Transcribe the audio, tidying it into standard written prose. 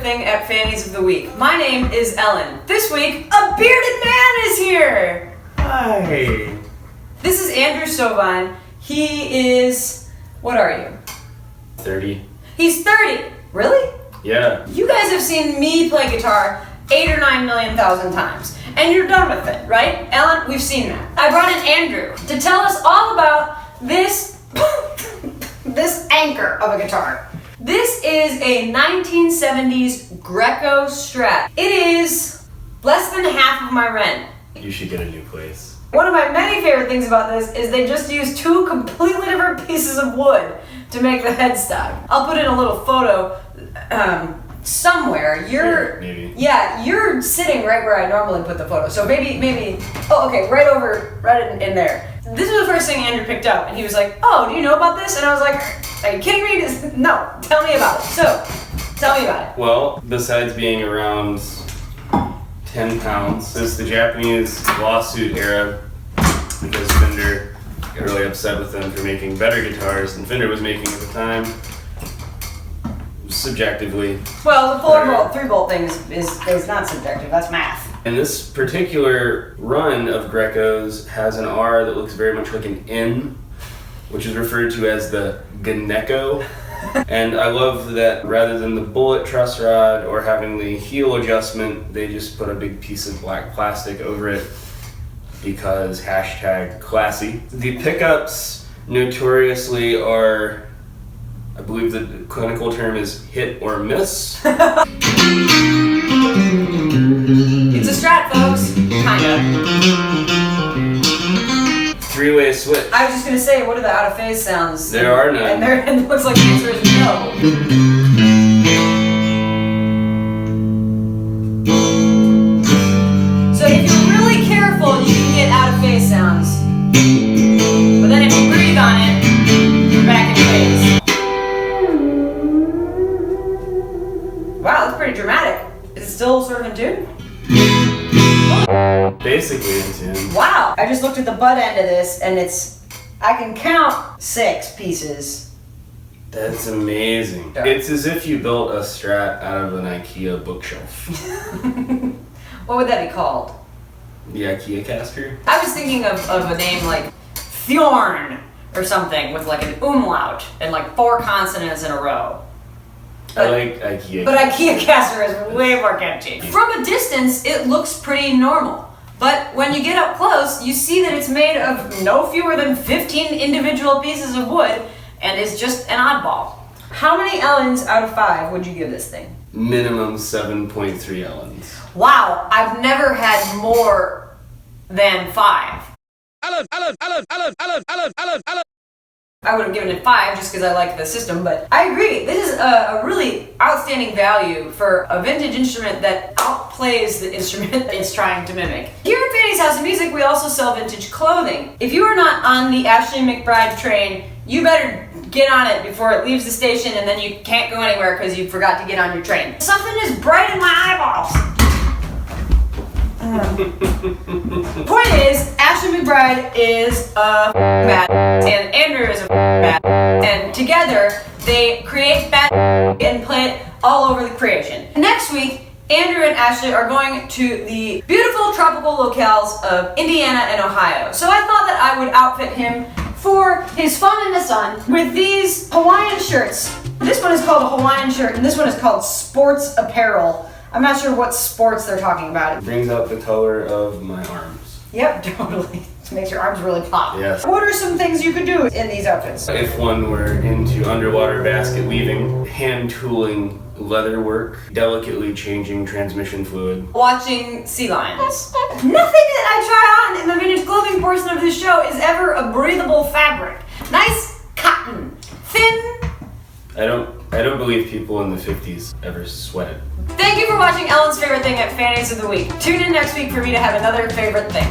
thing at Fanny's of the Week. My name is Ellen. This week, a bearded man is here! Hi. This is Andrew Stovine. He is... what are you? 30. He's 30! Really? Yeah. You guys have seen me play guitar 8 or 9 million thousand times. And you're done with it, right? Ellen, we've seen that. I brought in Andrew to tell us all about this... this anchor of a guitar. This is a 1970s Greco Strat. It is less than half of my rent. You should get a new place. One of my many favorite things about this is they just use 2 completely different pieces of wood to make the headstock. I'll put in a little photo somewhere. Here, maybe. Yeah, you're sitting right where I normally put the photo. So maybe, oh, okay, right in there. This was the first thing Andrew picked up, and he was like, oh, do you know about this? And I was like, are you kidding me? No, tell me about it. So, tell me about it. Well, besides being around 10 pounds, since the Japanese lawsuit era, because Fender got really upset with them for making better guitars than Fender was making at the time, subjectively. Well, the 4-bolt, 3-bolt thing is not subjective, that's math. And this particular run of Greco's has an R that looks very much like an N, which is referred to as the Gneco. And I love that rather than the bullet truss rod or having the heel adjustment, they just put a big piece of black plastic over it because #classy. The pickups notoriously are, I believe the clinical term is hit or miss. It's a Strat, folks. Kinda. 3-way switch. I was just gonna say, what are the out of phase sounds? There are none. And it looks like the answer is no. So if you're really careful, you can get out of phase sounds. But then if you breathe on it, you're back in phase. Wow, that's pretty dramatic. Is it still sort of in tune? Basically in tune. Wow! I just looked at the butt end of this and I can count 6 pieces. That's amazing. Yeah. It's as if you built a Strat out of an IKEA bookshelf. What would that be called? The IKEA caster? I was thinking of a name like Thorn or something with like an umlaut and like 4 consonants in a row. I like IKEA. But IKEA caster is way more catchy. From a distance, it looks pretty normal. But when you get up close, you see that it's made of no fewer than 15 individual pieces of wood and is just an oddball. How many Ellens out of 5 would you give this thing? Minimum 7.3 Ellens. Wow, I've never had more than 5. Ellen. I would have given it 5 just because I like the system, but I agree. This is a really outstanding value for a vintage instrument that outplays the instrument it's trying to mimic. Here at Fanny's House of Music, we also sell vintage clothing. If you are not on the Ashley McBride train, you better get on it before it leaves the station and then you can't go anywhere because you forgot to get on your train. Something is bright in my eyeballs. Point is, Ashley McBride is a bat, and Andrew is a bat, and together they create bat and play it all over the creation. Next week, Andrew and Ashley are going to the beautiful tropical locales of Indiana and Ohio. So I thought that I would outfit him for his fun in the sun with these Hawaiian shirts. This one is called a Hawaiian shirt, and this one is called sports apparel. I'm not sure what sports they're talking about. It brings out the color of my arms. Yep, totally. It makes your arms really pop. Yes. What are some things you could do in these outfits? If one were into underwater basket weaving, hand tooling leather work, delicately changing transmission fluid. Watching sea lions. Nothing that I try on in the vintage clothing portion of this show is ever a breathable fabric. Nice cotton, thin. I don't believe people in the 50s ever sweated. Thank you for watching Ellen's Favorite Thing at Fanny's of the Week. Tune in next week for me to have another favorite thing.